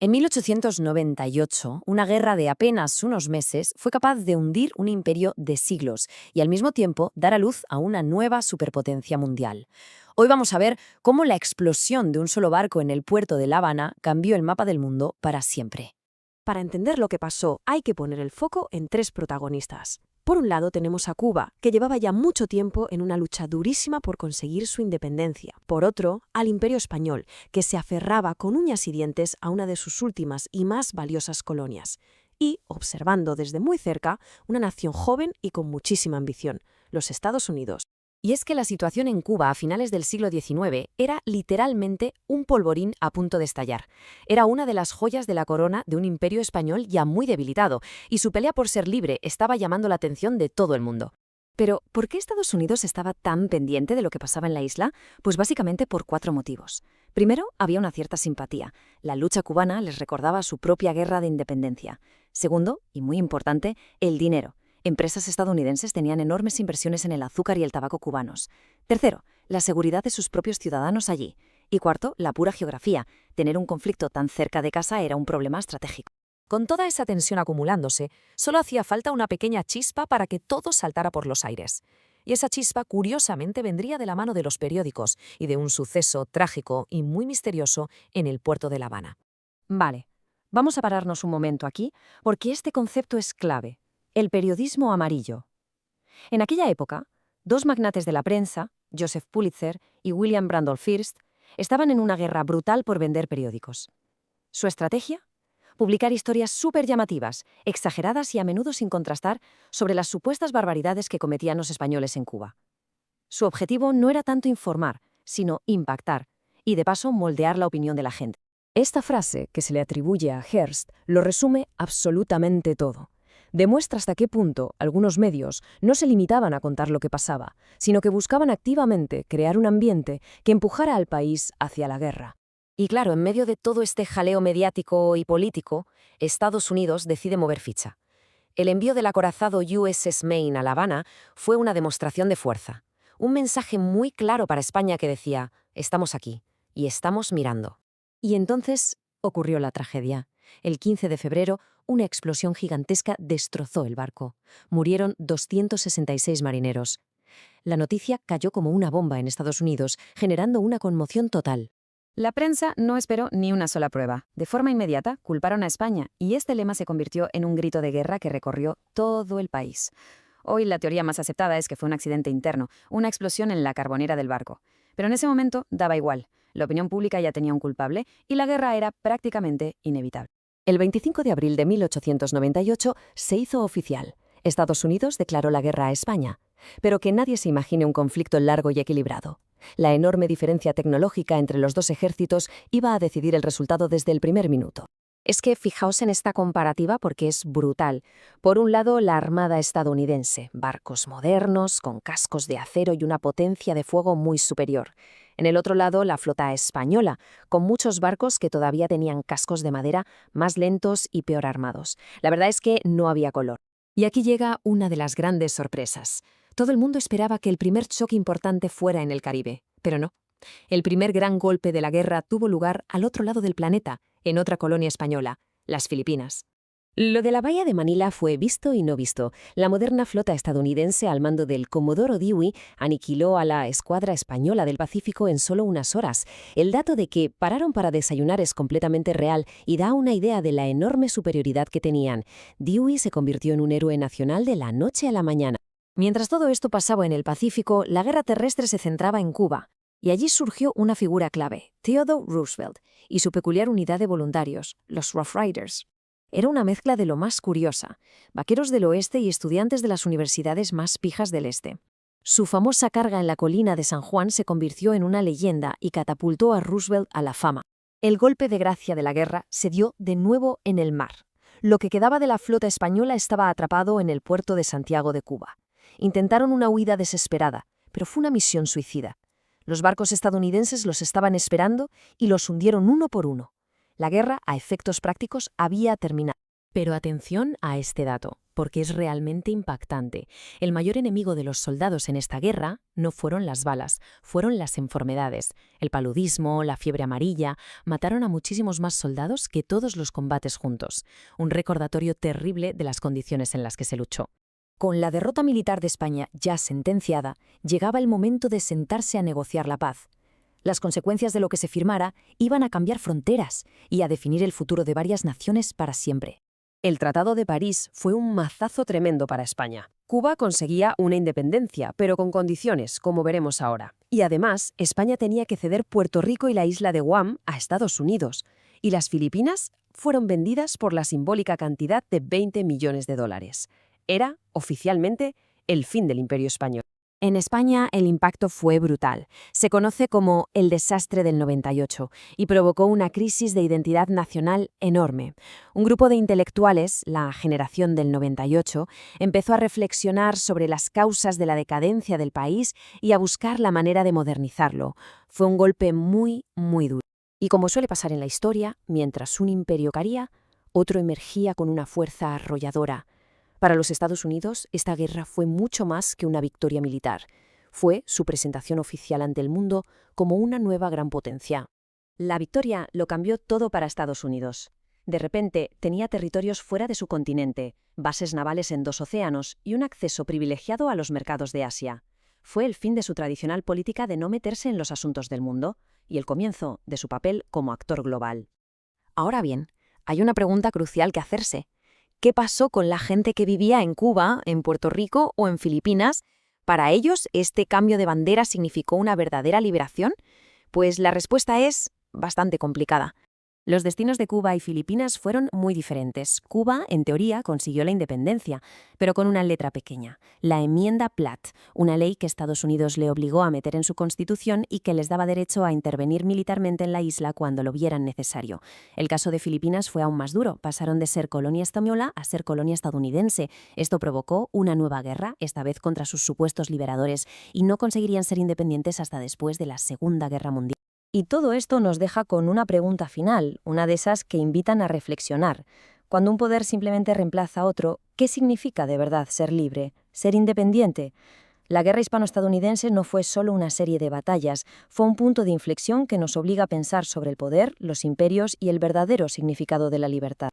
En 1898, una guerra de apenas unos meses fue capaz de hundir un imperio de siglos y al mismo tiempo dar a luz a una nueva superpotencia mundial. Hoy vamos a ver cómo la explosión de un solo barco en el puerto de La Habana cambió el mapa del mundo para siempre. Para entender lo que pasó, hay que poner el foco en tres protagonistas. Por un lado tenemos a Cuba, que llevaba ya mucho tiempo en una lucha durísima por conseguir su independencia. Por otro, al Imperio Español, que se aferraba con uñas y dientes a una de sus últimas y más valiosas colonias. Y, observando desde muy cerca, una nación joven y con muchísima ambición, los Estados Unidos. Y es que la situación en Cuba a finales del siglo XIX era literalmente un polvorín a punto de estallar. Era una de las joyas de la corona de un imperio español ya muy debilitado, y su pelea por ser libre estaba llamando la atención de todo el mundo. Pero, ¿por qué Estados Unidos estaba tan pendiente de lo que pasaba en la isla? Pues básicamente por cuatro motivos. Primero, había una cierta simpatía. La lucha cubana les recordaba su propia guerra de independencia. Segundo, y muy importante, el dinero. Empresas estadounidenses tenían enormes inversiones en el azúcar y el tabaco cubanos. Tercero, la seguridad de sus propios ciudadanos allí. Y cuarto, la pura geografía. Tener un conflicto tan cerca de casa era un problema estratégico. Con toda esa tensión acumulándose, solo hacía falta una pequeña chispa para que todo saltara por los aires. Y esa chispa, curiosamente, vendría de la mano de los periódicos y de un suceso trágico y muy misterioso en el puerto de La Habana. Vale, vamos a pararnos un momento aquí, porque este concepto es clave. El periodismo amarillo. En aquella época, dos magnates de la prensa, Joseph Pulitzer y William Randolph Hearst, estaban en una guerra brutal por vender periódicos. ¿Su estrategia? Publicar historias súper llamativas, exageradas y a menudo sin contrastar sobre las supuestas barbaridades que cometían los españoles en Cuba. Su objetivo no era tanto informar, sino impactar, y de paso moldear la opinión de la gente. Esta frase, que se le atribuye a Hearst, lo resume absolutamente todo. Demuestra hasta qué punto algunos medios no se limitaban a contar lo que pasaba, sino que buscaban activamente crear un ambiente que empujara al país hacia la guerra. Y claro, en medio de todo este jaleo mediático y político, Estados Unidos decide mover ficha. El envío del acorazado USS Maine a La Habana fue una demostración de fuerza. Un mensaje muy claro para España que decía, estamos aquí y estamos mirando. Y entonces ocurrió la tragedia. El 15 de febrero, una explosión gigantesca destrozó el barco. Murieron 266 marineros. La noticia cayó como una bomba en Estados Unidos, generando una conmoción total. La prensa no esperó ni una sola prueba. De forma inmediata, culparon a España, y este lema se convirtió en un grito de guerra que recorrió todo el país. Hoy la teoría más aceptada es que fue un accidente interno, una explosión en la carbonera del barco. Pero en ese momento daba igual. La opinión pública ya tenía un culpable y la guerra era prácticamente inevitable. El 25 de abril de 1898 se hizo oficial. Estados Unidos declaró la guerra a España. Pero que nadie se imagine un conflicto largo y equilibrado. La enorme diferencia tecnológica entre los dos ejércitos iba a decidir el resultado desde el primer minuto. Es que fijaos en esta comparativa porque es brutal. Por un lado, la Armada estadounidense, barcos modernos, con cascos de acero y una potencia de fuego muy superior. En el otro lado, la flota española, con muchos barcos que todavía tenían cascos de madera, más lentos y peor armados. La verdad es que no había color. Y aquí llega una de las grandes sorpresas. Todo el mundo esperaba que el primer choque importante fuera en el Caribe, pero no. El primer gran golpe de la guerra tuvo lugar al otro lado del planeta, en otra colonia española, las Filipinas. Lo de la bahía de Manila fue visto y no visto. La moderna flota estadounidense al mando del Comodoro Dewey aniquiló a la escuadra española del Pacífico en solo unas horas. El dato de que pararon para desayunar es completamente real y da una idea de la enorme superioridad que tenían. Dewey se convirtió en un héroe nacional de la noche a la mañana. Mientras todo esto pasaba en el Pacífico, la guerra terrestre se centraba en Cuba. Y allí surgió una figura clave, Theodore Roosevelt, y su peculiar unidad de voluntarios, los Rough Riders. Era una mezcla de lo más curiosa, vaqueros del oeste y estudiantes de las universidades más pijas del este. Su famosa carga en la colina de San Juan se convirtió en una leyenda y catapultó a Roosevelt a la fama. El golpe de gracia de la guerra se dio de nuevo en el mar. Lo que quedaba de la flota española estaba atrapado en el puerto de Santiago de Cuba. Intentaron una huida desesperada, pero fue una misión suicida. Los barcos estadounidenses los estaban esperando y los hundieron uno por uno. La guerra, a efectos prácticos, había terminado. Pero atención a este dato. porque es realmente impactante. El mayor enemigo de los soldados en esta guerra no fueron las balas, fueron las enfermedades. El paludismo, la fiebre amarilla, mataron a muchísimos más soldados que todos los combates juntos. Un recordatorio terrible de las condiciones en las que se luchó. Con la derrota militar de España ya sentenciada, llegaba el momento de sentarse a negociar la paz. Las consecuencias de lo que se firmara iban a cambiar fronteras y a definir el futuro de varias naciones para siempre. El Tratado de París fue un mazazo tremendo para España. Cuba conseguía una independencia, pero con condiciones, como veremos ahora. Y además, España tenía que ceder Puerto Rico y la isla de Guam a Estados Unidos. Y las Filipinas fueron vendidas por la simbólica cantidad de $20 millones. Era, oficialmente, el fin del Imperio Español. En España el impacto fue brutal. Se conoce como el desastre del 98 y provocó una crisis de identidad nacional enorme. Un grupo de intelectuales, la generación del 98, empezó a reflexionar sobre las causas de la decadencia del país y a buscar la manera de modernizarlo. Fue un golpe muy, muy duro. Y como suele pasar en la historia, mientras un imperio caía, otro emergía con una fuerza arrolladora. Para los Estados Unidos, esta guerra fue mucho más que una victoria militar. Fue su presentación oficial ante el mundo como una nueva gran potencia. La victoria lo cambió todo para Estados Unidos. De repente, tenía territorios fuera de su continente, bases navales en 2 océanos y un acceso privilegiado a los mercados de Asia. Fue el fin de su tradicional política de no meterse en los asuntos del mundo y el comienzo de su papel como actor global. Ahora bien, hay una pregunta crucial que hacerse. ¿Qué pasó con la gente que vivía en Cuba, en Puerto Rico o en Filipinas? ¿Para ellos este cambio de bandera significó una verdadera liberación? Pues la respuesta es bastante complicada. Los destinos de Cuba y Filipinas fueron muy diferentes. Cuba, en teoría, consiguió la independencia, pero con una letra pequeña, la Enmienda Platt, una ley que Estados Unidos le obligó a meter en su constitución y que les daba derecho a intervenir militarmente en la isla cuando lo vieran necesario. El caso de Filipinas fue aún más duro. Pasaron de ser colonia española a ser colonia estadounidense. Esto provocó una nueva guerra, esta vez contra sus supuestos liberadores, y no conseguirían ser independientes hasta después de la Segunda Guerra Mundial. Y todo esto nos deja con una pregunta final, una de esas que invitan a reflexionar. Cuando un poder simplemente reemplaza a otro, ¿qué significa de verdad ser libre, ser independiente? La guerra hispano-estadounidense no fue solo una serie de batallas, fue un punto de inflexión que nos obliga a pensar sobre el poder, los imperios y el verdadero significado de la libertad.